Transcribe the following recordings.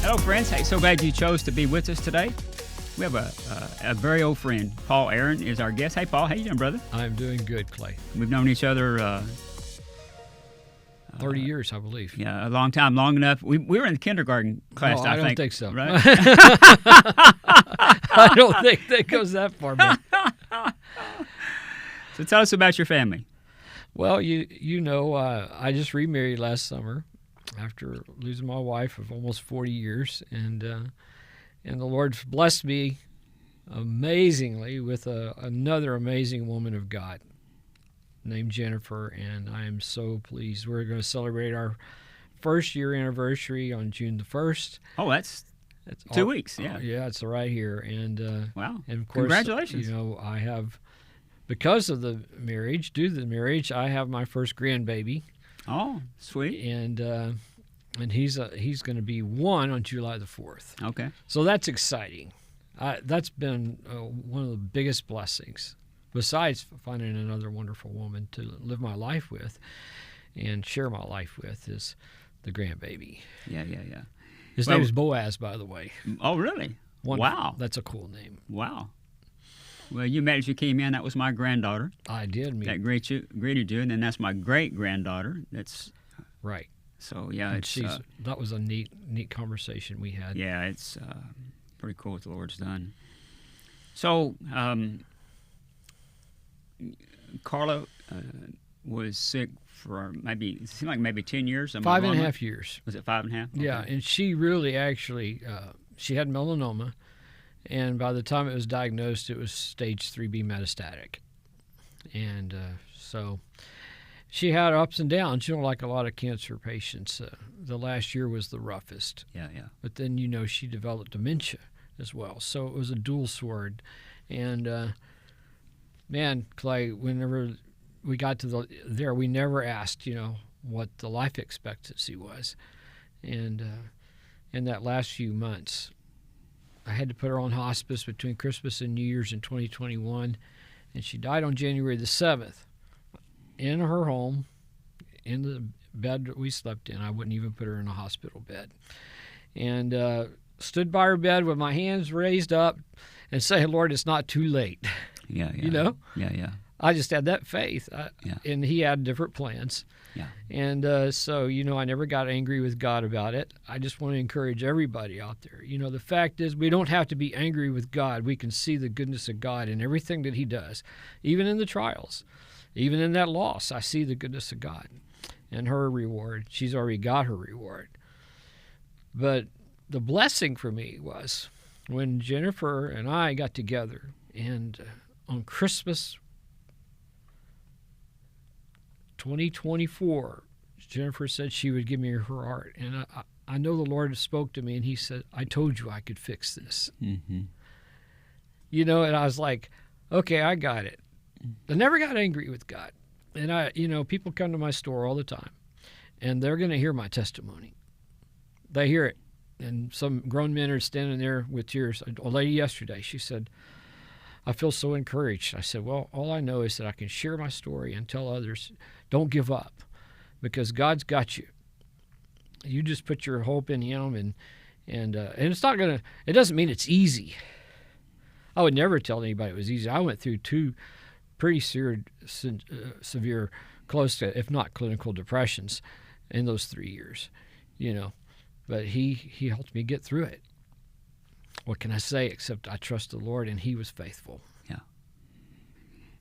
Hello, friends. Hey, so glad you chose to be with us today. We have a very old friend. Paul Aaron is our guest. Hey, Paul. How you doing, brother? I'm doing good, Clay. We've known each other 30 years, I believe. yeah, a long time, long enough. We were in the kindergarten class, No, I don't think. think so. Right? I don't think that goes that far back. So tell us about your family. Well, you know, I just remarried last summer after losing my wife of almost 40 years, and the Lord's blessed me amazingly with another amazing woman of God named Jennifer, and I am so pleased. We're going to celebrate our first year anniversary on June the 1st. Oh, that's 2 weeks. Yeah. Yeah, it's right here. And Wow. and of course, Congratulations. You know, I have, because of the marriage, due to the marriage, I have my first grandbaby. Oh, sweet. And he's going to be 1 on July the 4th. Okay. So that's exciting. That's been one of the biggest blessings, besides finding another wonderful woman to live my life with and share my life with, is the grandbaby. Yeah. His name is Boaz, by the way. Oh, really? Wow. That's a cool name. Wow. Well, you met as you came in. That was my granddaughter. I did meet. That greeted you, and then that's my great-granddaughter. That's right. So, yeah, And it's that was a neat conversation we had. yeah, it's pretty cool what the Lord's done. So, Carla was sick for it seemed like maybe 10 years. 5.5 years. Was it 5.5? Okay. Yeah, and she really actually, she had melanoma, and by the time it was diagnosed, it was stage 3B metastatic. And so she had ups and downs, like a lot of cancer patients. The last year was the roughest. Yeah. But then, she developed dementia as well. So it was a dual sword. And, man, Clay, whenever we got to there, we never asked, what the life expectancy was. And in that last few months, I had to put her on hospice between Christmas and New Year's in 2021, and she died on January the 7th in her home, in the bed that we slept in. I wouldn't even put her in a hospital bed. And stood by her bed with my hands raised up and say, Lord, it's not too late. Yeah. Yeah. I just had that faith. Yeah. And he had different plans. Yeah. And so, I never got angry with God about it. I just want to encourage everybody out there. The fact is, we don't have to be angry with God. We can see the goodness of God in everything that he does, even in the trials, even in that loss. I see the goodness of God and her reward. She's already got her reward. But the blessing for me was when Jennifer and I got together, and on Christmas 2024, Jennifer said she would give me her heart. And I know the Lord spoke to me, and he said, I told you I could fix this. Mm-hmm. And I was like, okay, I got it. I never got angry with God. And people come to my store all the time, and they're going to hear my testimony. They hear it. And some grown men are standing there with tears. A lady yesterday, she said, I feel so encouraged. I said, well, all I know is that I can share my story and tell others, don't give up, because God's got you. You just put your hope in him, and it's not going to, it doesn't mean it's easy. I would never tell anybody it was easy. I went through 2 pretty severe, close to, if not clinical, depressions in those 3 years, But he helped me get through it. What can I say except I trust the Lord, and he was faithful. Yeah.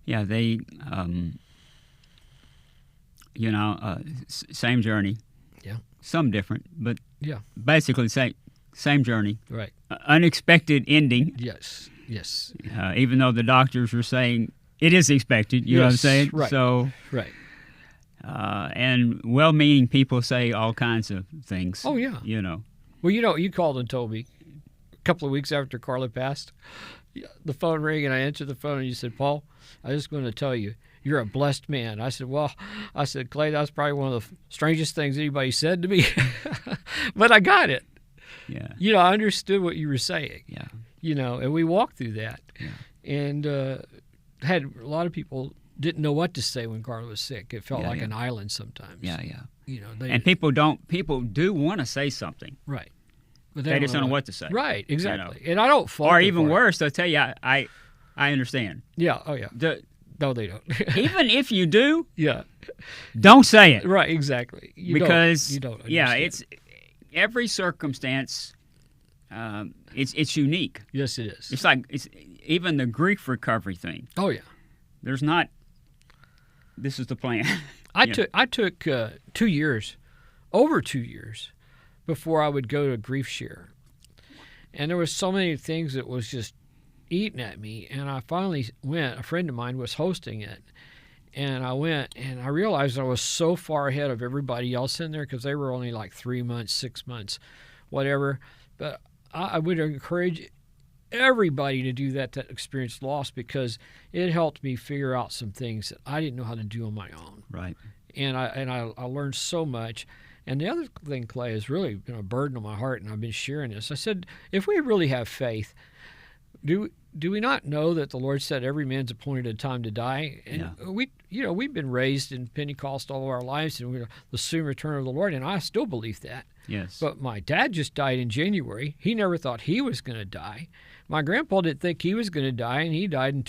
Yeah, they, same journey. Yeah. Some different, but yeah, basically same journey. Right. Unexpected ending. Yes. Even though the doctors are saying it is expected, you know what I'm saying? Right. So, right. And well-meaning people say all kinds of things. Oh, yeah. Well, you called and told me a couple of weeks after Carla passed, the phone rang, and I answered the phone, and you said, Paul, I just want to tell you, you're a blessed man. I said, Clay, that's probably one of the strangest things anybody said to me. But I got it. Yeah. I understood what you were saying. Yeah. And we walked through that. Yeah. And had a lot of people didn't know what to say when Carla was sick. It felt like an island sometimes. Yeah. And people do want to say something. Right. But they just don't know what to say. Right, exactly. And I don't fault Or them even for it. worse, they'll tell you, I understand. Yeah, oh yeah. No, they don't. Even if you do, Yeah. don't say it. Right, exactly. You don't understand. It's every circumstance. It's unique. Yes, it is. It's like even the grief recovery thing. Oh yeah. There's not. This is the plan. I took 2 years, over 2 years, before I would go to GriefShare, and there was so many things that was just eating at me, and I finally went. A friend of mine was hosting it, and I went, and I realized I was so far ahead of everybody else in there because they were only like 3 months, 6 months, whatever. But I would encourage everybody to do that experienced loss, because it helped me figure out some things that I didn't know how to do on my own. Right. And I learned so much. And the other thing, Clay, has really been a burden on my heart, and I've been sharing this. I said, if we really have faith, do we not know that the Lord said every man's appointed a time to die? And we've been raised in Pentecost all of our lives, and the soon return of the Lord, and I still believe that. Yes. But my dad just died in January. He never thought he was going to die. My grandpa didn't think he was going to die, and he died in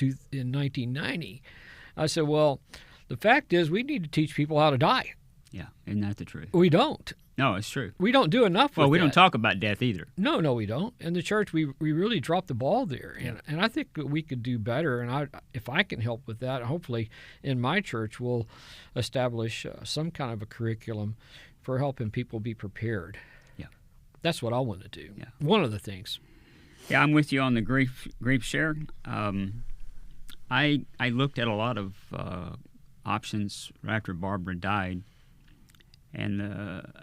1990. I said, well, the fact is we need to teach people how to die. Yeah, isn't that the truth? We don't. No, it's true. We don't do enough with Well, we that. don't talk about death either. No, we don't. In the church, we really dropped the ball there, and I think that we could do better. And if I can help with that, hopefully in my church we'll establish some kind of a curriculum for helping people be prepared. Yeah, that's what I want to do. Yeah, one of the things. Yeah, I'm with you on the GriefShare. I looked at a lot of options right after Barbara died. And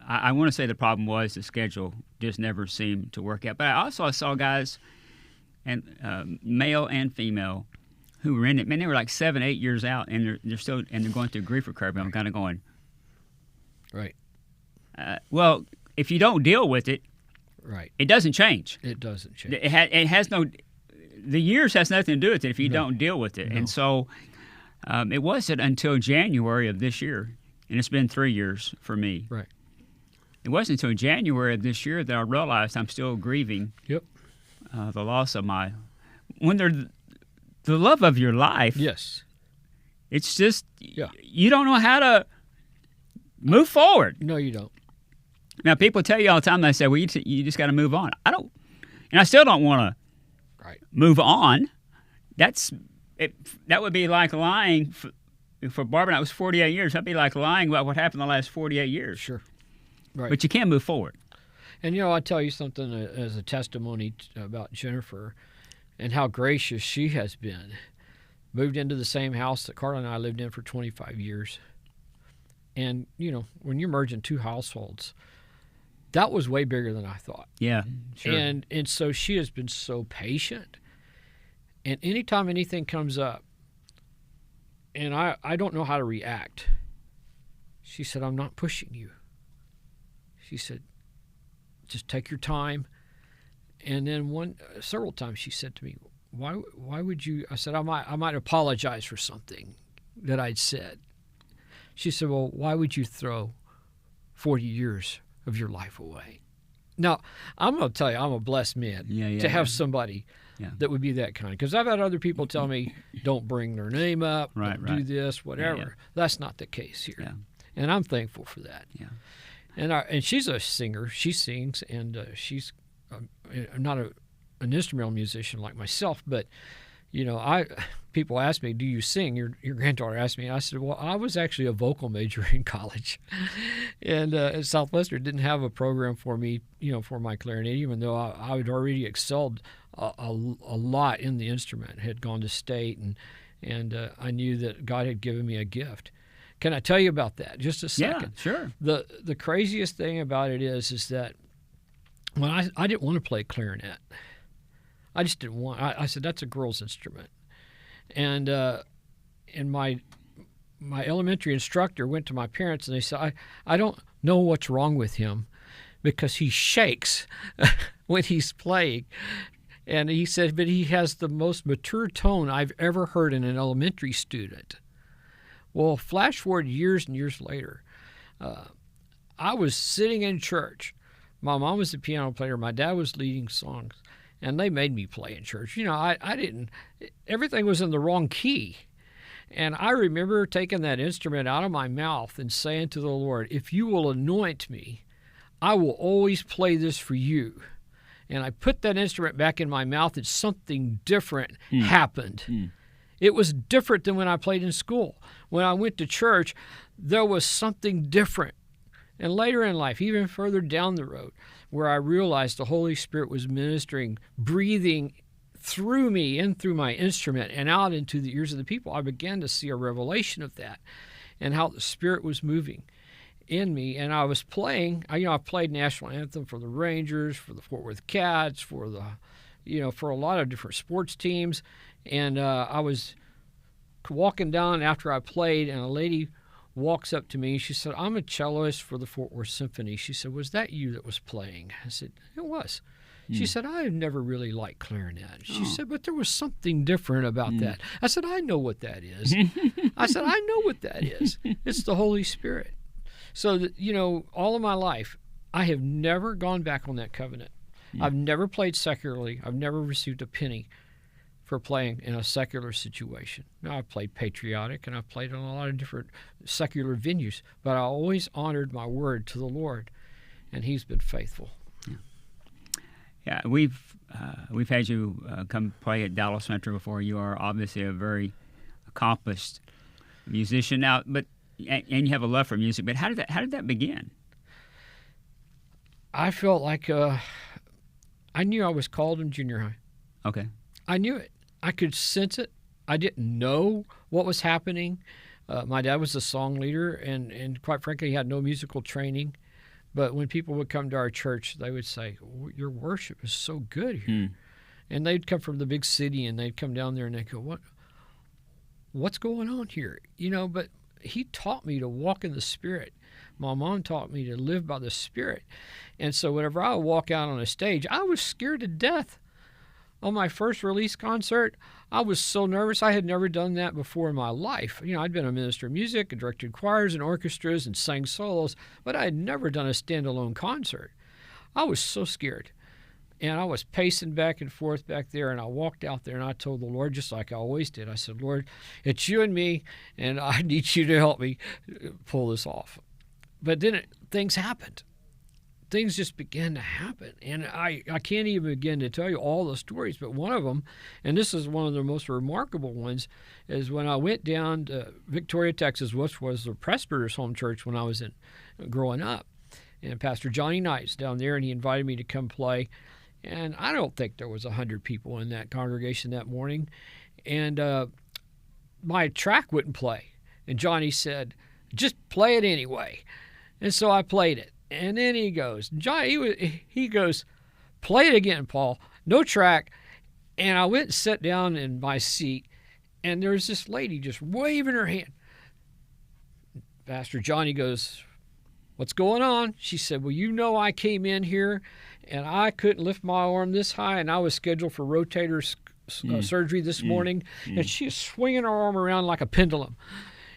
I want to say the problem was the schedule just never seemed to work out. But I also saw guys, and male and female, who were in it. Man, they were like 7, 8 years out, and they're still they're going through grief recovery. I'm kind of going, right. Well, if you don't deal with it, right, it doesn't change. It doesn't change. It has no. The years has nothing to do with it if you don't deal with it. No. And so it wasn't until January of this year. And it's been 3 years for me. Right. It wasn't until January of this year that I realized I'm still grieving the loss of when they're the love of your life. Yes. It's just, you don't know how to move forward. No, you don't. Now, people tell you all the time, they say, well, you just got to move on. I don't, and I still don't want to move on. That would be like lying for Barbara. That was 48 years. That'd be like lying about what happened the last 48 years. Sure. Right. But you can move forward. And, I'll tell you something as a testimony about Jennifer and how gracious she has been. Moved into the same house that Carla and I lived in for 25 years. And, when you're merging two households, that was way bigger than I thought. Yeah, sure. And so she has been so patient. And anytime anything comes up, and I don't know how to react, she said, I'm not pushing you. She said, just take your time. And then several times she said to me, why would you? I said, I might apologize for something that I'd said. She said, well, why would you throw 40 years of your life away? Now, I'm going to tell you, I'm a blessed man to have somebody that would be that kind. Because I've had other people tell me, don't bring their name up, don't do this, whatever. Yeah. That's not the case here. Yeah. And I'm thankful for that. Yeah. And she's a singer. She sings, and she's not an instrumental musician like myself, but people ask me, do you sing? Your granddaughter asked me, and I said, well, I was actually a vocal major in college. And Southwestern didn't have a program for me, for my clarinet, even though I had already excelled a lot in the instrument, had gone to state, and I knew that God had given me a gift. Can I tell you about that? Just a second. Yeah, sure. The craziest thing about it is that when I didn't want to play clarinet. I just didn't want. I said that's a girl's instrument, and my elementary instructor went to my parents and they said, I don't know what's wrong with him, because he shakes when he's playing, and he said, but he has the most mature tone I've ever heard in an elementary student. Well, flash forward years and years later, I was sitting in church. My mom was the piano player. My dad was leading songs, and they made me play in church. I didn't. Everything was in the wrong key. And I remember taking that instrument out of my mouth and saying to the Lord, if you will anoint me, I will always play this for you. And I put that instrument back in my mouth, and something different happened. It was different than when I played in school. When I went to church, there was something different. And later in life, even further down the road, where I realized the Holy Spirit was ministering, breathing through me and through my instrument and out into the ears of the people, I began to see a revelation of that and how the Spirit was moving in me. And I was playing, I played national anthem for the Rangers, for the Fort Worth Cats, for for a lot of different sports teams. And I was walking down after I played, and a lady walks up to me, and she said, I'm a celloist for the Fort Worth Symphony. She said, was that you that was playing? I said, it was. She said, I have never really liked clarinet. She said, but there was something different about that. I said, I know what that is. I said, I know what that is. It's the Holy Spirit. So, all of my life, I have never gone back on that covenant. I've never played secularly. I've never received a penny for playing in a secular situation. Now, I've played patriotic, and I've played in a lot of different secular venues, but I always honored my word to the Lord, and He's been faithful. Yeah, we've had you come play at Dallas Metro before. You are obviously a very accomplished musician now, and you have a love for music. But how did that begin? I felt like I knew I was called in junior high. Okay. I knew it. I could sense it. I didn't know what was happening. My dad was a song leader, and quite frankly, he had no musical training. But when people would come to our church, they would say, your worship is so good here. And they'd come from the big city, and they'd come down there, and they'd go, what's going on here? But he taught me to walk in the Spirit. My mom taught me to live by the Spirit. And so whenever I would walk out on a stage, I was scared to death. On my first release concert, I was so nervous. I had never done that before in my life. I'd been a minister of music and directed choirs and orchestras and sang solos, but I had never done a standalone concert. I was so scared. And I was pacing back and forth back there, and I walked out there, and I told the Lord, just like I always did, I said, Lord, it's you and me, and I need you to help me pull this off. But then things happened. Things just began to happen. And I can't even begin to tell you all the stories, but one of them, and this is one of the most remarkable ones, is when I went down to Victoria, Texas, which was the Presbyter's home church when I was growing up. And Pastor Johnny Knight's down there, and he invited me to come play. And I don't think there was 100 people in that congregation that morning. And my track wouldn't play. And Johnny said, just play it anyway. And so I played it. And then he goes, Johnny, he goes, play it again, Paul. No track. And I went and sat down in my seat, and there was this lady just waving her hand. Pastor Johnny goes, what's going on? She said, well, I came in here, and I couldn't lift my arm this high, and I was scheduled for rotator surgery this morning. And she was swinging her arm around like a pendulum.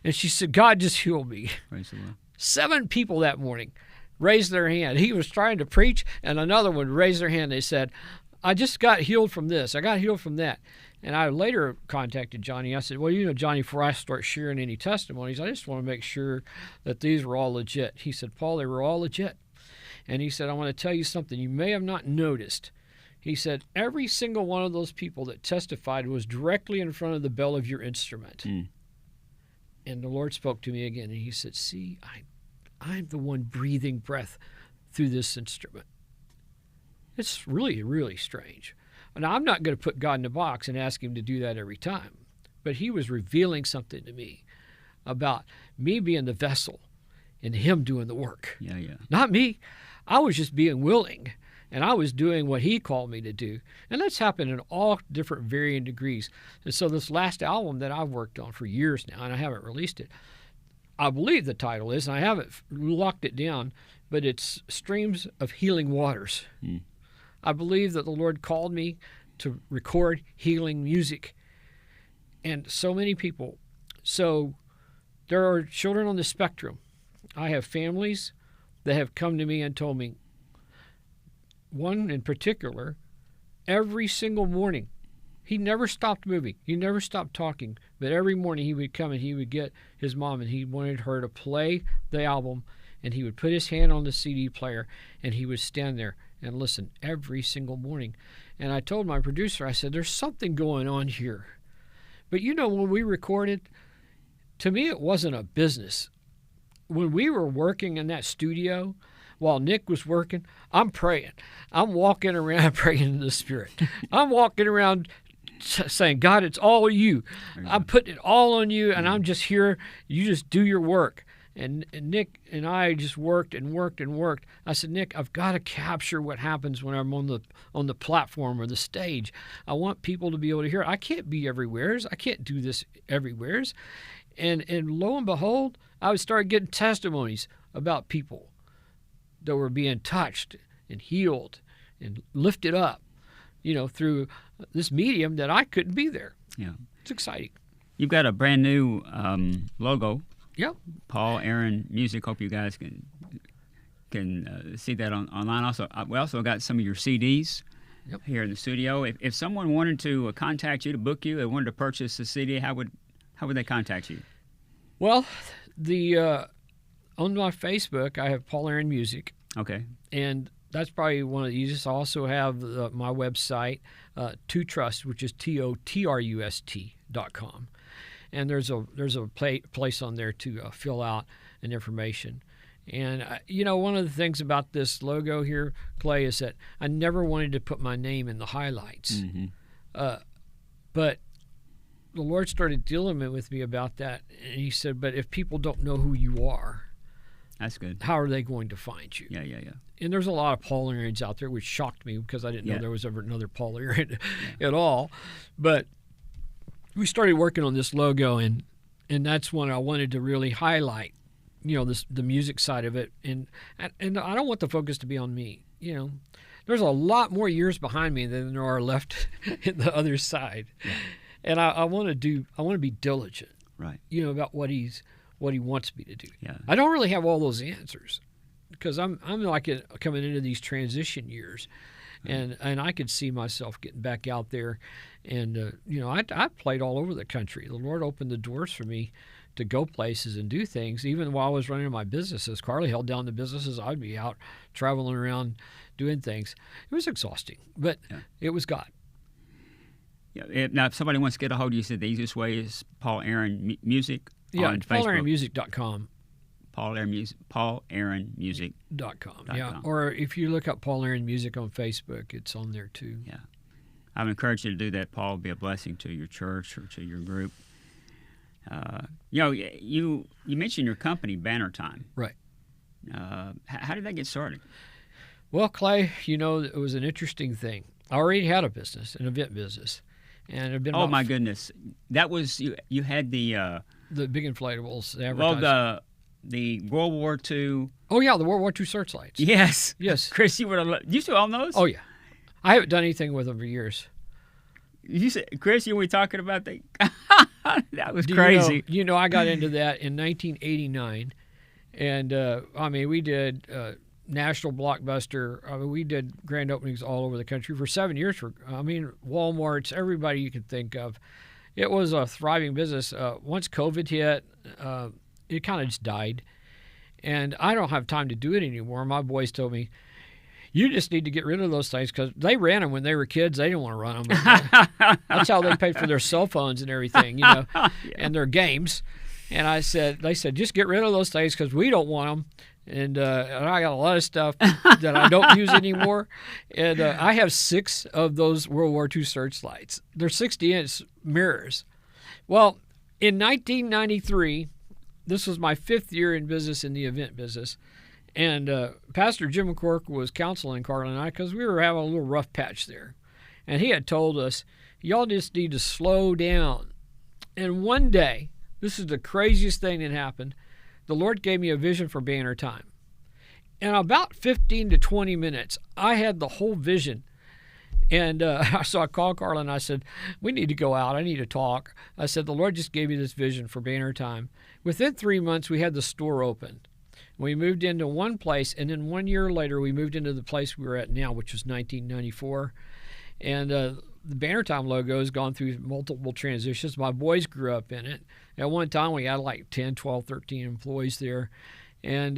And she said, God just healed me. Praise the Lord. 7 people that morning raised their hand. He was trying to preach, and another one raised their hand. They said, I just got healed from this. I got healed from that. And I later contacted Johnny. I said, well, Johnny, before I start sharing any testimonies, I just want to make sure that these were all legit. He said, Paul, they were all legit. And he said, I want to tell you something you may have not noticed. He said, every single one of those people that testified was directly in front of the bell of your instrument. And the Lord spoke to me again, and he said, see, I'm the one breathing breath through this instrument. It's really, really strange. Now, I'm not going to put God in a box and ask him to do that every time, but he was revealing something to me about me being the vessel and him doing the work. Yeah. Not me. I was just being willing, and I was doing what he called me to do. And that's happened in all different varying degrees. And so this last album that I've worked on for years now, and I haven't released it, I believe the title is, and I haven't locked it down, but it's Streams of Healing Waters. I believe that the Lord called me to record healing music. And so many people. So there are children on the spectrum. I have families that have come to me and told me, one in particular, every single morning, he never stopped moving. He never stopped talking. But every morning he would come and he would get his mom and he wanted her to play the album, and he would put his hand on the CD player and he would stand there and listen every single morning. And I told my producer, I said, there's something going on here. But when we recorded, to me it wasn't a business. When we were working in that studio, while Nick was working, I'm praying. I'm walking around praying in the Spirit. I'm walking around saying, God, it's all you. I'm putting it all on you, and I'm just here. You just do your work. And Nick and I just worked and worked and worked. I said, Nick, I've got to capture what happens when I'm on the platform or the stage. I want people to be able to hear it. I can't be everywheres. I can't do this everywheres. And lo and behold, I would start getting testimonies about people that were being touched and healed and lifted up, through this medium that I couldn't be there. Yeah. It's exciting. You've got a brand new logo. Yep. Paul Aaron Music. Hope you guys can see that online. Also, we also got some of your CDs here in the studio. If someone wanted to contact you, to book you, they wanted to purchase a CD, how would they contact you? Well, on my Facebook, I have Paul Aaron Music. Okay. And that's probably one of the easiest. I also have my website, To Trust, which is TOTRUST.com. And there's a place on there to fill out an information. And, one of the things about this logo here, Clay, is that I never wanted to put my name in the highlights. Mm-hmm. But the Lord started dealing with me about that. And he said, but if people don't know who you are, that's good. how are they going to find you? Yeah. And there's a lot of Paul Aarons out there, which shocked me because I didn't know there was ever another Paul Aaron at all. But we started working on this logo, and that's when I wanted to really highlight, the music side of it. And I don't want the focus to be on me. There's a lot more years behind me than there are left in the other side. Yeah. And I want to be diligent, right? About what he wants me to do. Yeah. I don't really have all those answers because I'm like coming into these transition years, and I could see myself getting back out there, and I played all over the country. The Lord opened the doors for me to go places and do things. Even while I was running my businesses, Carla held down the businesses. I'd be out traveling around doing things. It was exhausting, but it was God. Yeah. Now, if somebody wants to get a hold of you, said the easiest way is Paul Aaron Music. Yeah, PaulAaronMusic.com. PaulAaronMusic.com. Yeah, or if you look up Paul Aaron Music on Facebook, it's on there too. Yeah, I would encourage you to do that. Paul will be a blessing to your church or to your group. You mentioned your company, Banner Time. Right. How did that get started? Well, Clay, it was an interesting thing. I already had a business, an event business. And it had been my goodness, that was you had the big inflatables. The World War II. Oh yeah, the World War II searchlights. Yes. Chris, you would have. You still own those? Oh yeah, I haven't done anything with them for years. You said, Chris, you were talking about that. That was crazy. I got into that in 1989, and we did. National Blockbuster. We did grand openings all over the country for 7 years. Walmart's, everybody you can think of. It was a thriving business. Once COVID hit, it kind of just died. And I don't have time to do it anymore. My boys told me, you just need to get rid of those things because they ran them when they were kids. They didn't want to run them. That's how they paid for their cell phones and everything, and their games. And they said, just get rid of those things because we don't want them. And I got a lot of stuff that I don't use anymore. And I have 6 of those World War II searchlights. They're 60-inch mirrors. Well, in 1993, this was my 5th year in business in the event business. And Pastor Jim McCork was counseling Carla and I because we were having a little rough patch there. And he had told us, y'all just need to slow down. And one day, this is the craziest thing that happened, the Lord gave me a vision for Banner Time. In about 15 to 20 minutes, I had the whole vision. And so I called Carla and I said, we need to go out. I need to talk. I said, the Lord just gave me this vision for Banner Time. Within 3 months, we had the store open. We moved into one place, and then 1 year later, we moved into the place we were at now, which was 1994. And the Banner Time logo has gone through multiple transitions. My boys grew up in it. At one time, we had like 10, 12, 13 employees there. And,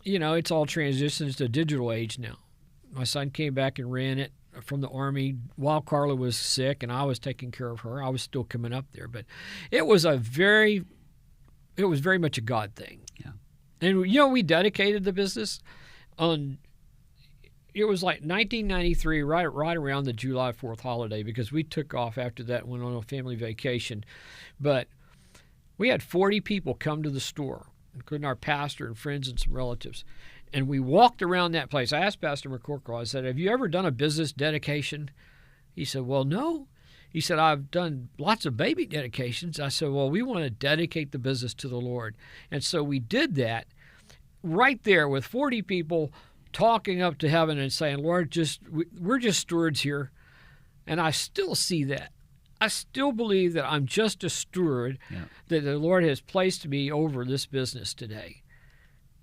it's all transitions to digital age now. My son came back and ran it from the Army while Carla was sick, and I was taking care of her. I was still coming up there. But it was very much a God thing. Yeah. And, we dedicated the business on... It was like 1993, right around the July 4th holiday, because we took off after that and went on a family vacation. But we had 40 people come to the store, including our pastor and friends and some relatives. And we walked around that place. I asked Pastor McCorkle, I said, have you ever done a business dedication? He said, well, no. He said, I've done lots of baby dedications. I said, well, we want to dedicate the business to the Lord. And so we did that right there with 40 people talking up to heaven and saying, Lord, we're just stewards here. And I still see that. I still believe that I'm just a steward that the Lord has placed me over this business today.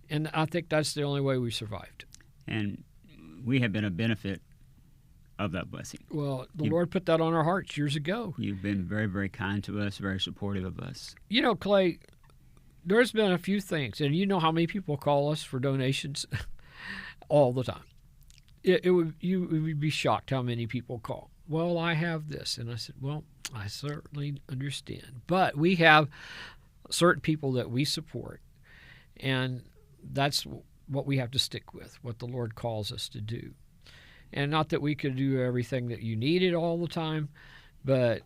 And I think that's the only way we survived. And we have been a benefit of that blessing. Well, the Lord put that on our hearts years ago. You've been very, very kind to us, very supportive of us. Clay, there's been a few things, and you know how many people call us for donations all the time. You would be shocked how many people call. Well, I have this. And I said, well, I certainly understand. But we have certain people that we support, and that's what we have to stick with, what the Lord calls us to do. And not that we could do everything that you needed all the time, but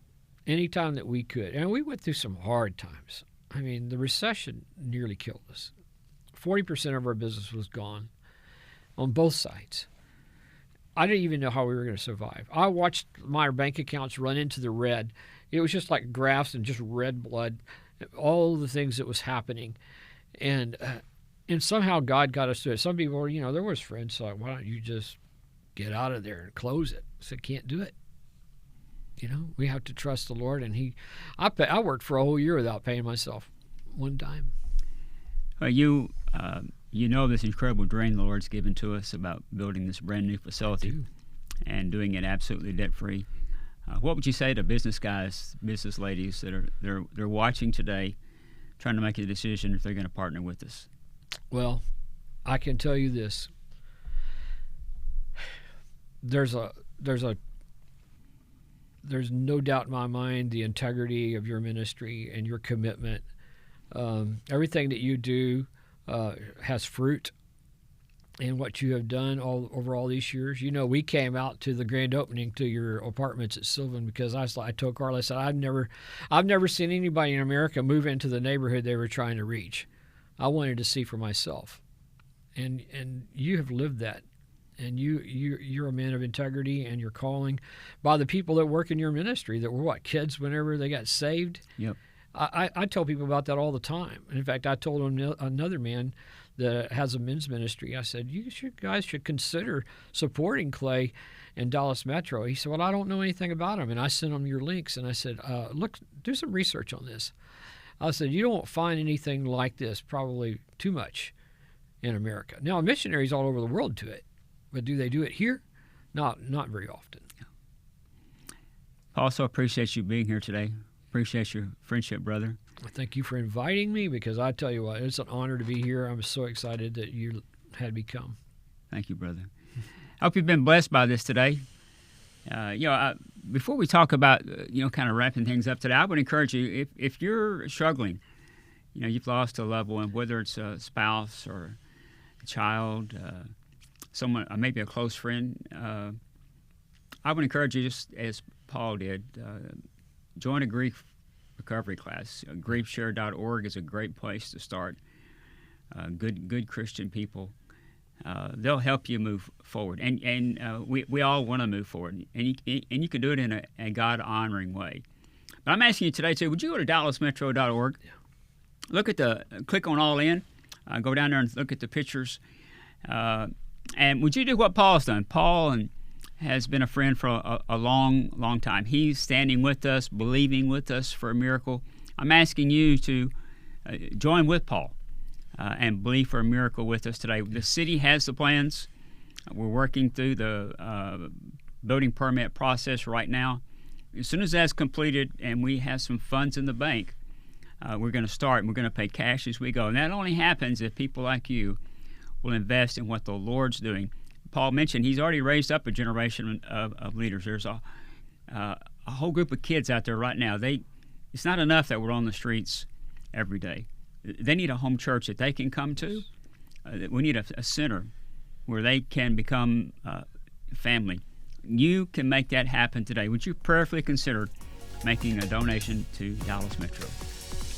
anytime that we could. And we went through some hard times. I mean, the recession nearly killed us. 40% of our business was gone on both sides. I didn't even know how we were going to survive. I watched my bank accounts run into the red. It was just like graphs and just red blood, all the things that was happening. And somehow God got us through it. Some people were, there was friends like, why don't you just get out of there and close it? I said, can't do it. We have to trust the Lord. And I worked for a whole year without paying myself one dime. Well, you know this incredible dream the Lord's given to us about building this brand new facility and doing it absolutely debt-free. What would you say to business guys, business ladies that they're watching today, trying to make a decision if they're going to partner with us? Well, I can tell you this. There's no doubt in my mind the integrity of your ministry and your commitment. Everything that you do has fruit in what you have done over all these years. We came out to the grand opening to your apartments at Sylvan because I told Carla, I said, I've never seen anybody in America move into the neighborhood they were trying to reach. I wanted to see for myself, and you have lived that, and you're a man of integrity, and you're calling by the people that work in your ministry that were kids whenever they got saved. Yep. I tell people about that all the time. In fact, I told another man that has a men's ministry, I said, you guys should consider supporting Clay in Dallas Metro. He said, well, I don't know anything about him. And I sent him your links, and I said, look, do some research on this. I said, you don't find anything like this probably too much in America. Now, missionaries all over the world do it, but do they do it here? Not very often. I also appreciate you being here today. Appreciate your friendship, brother. Thank you for inviting me, because I tell you what, it's an honor to be here. I'm so excited that you had me come. Thank you, brother. I hope you've been blessed by this today. Before we talk about, kind of wrapping things up today, I would encourage you, if you're struggling, you've lost a loved one, whether it's a spouse or a child, someone, maybe a close friend, I would encourage you, just as Paul did, join a grief recovery class. GriefShare.org is a great place to start. Good Christian people. They'll help you move forward, and we all want to move forward, and you can do it in a God-honoring way. But I'm asking you today too. Would you go to DallasMetro.org? Click on All In, go down there and look at the pictures, and would you do what Paul's done? Paul has been a friend for a long time. He's standing with us, believing with us for a miracle. I'm asking you to join with Paul. and believe for a miracle with us today. The city has the plans. We're working through the building permit process right now. As soon as that's completed and we have some funds in the bank, we're going to start, and we're going to pay cash as we go. And that only happens if people like you will invest in what the Lord's doing. Paul mentioned he's already raised up a generation of leaders. There's a whole group of kids out there right now. It's not enough that we're on the streets every day. They need a home church that they can come to. We need a center where they can become family. You can make that happen today. Would you prayerfully consider making a donation to Dallas Metro?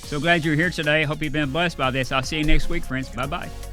So glad you're here today. Hope you've been blessed by this. I'll see you next week, friends. Bye-bye.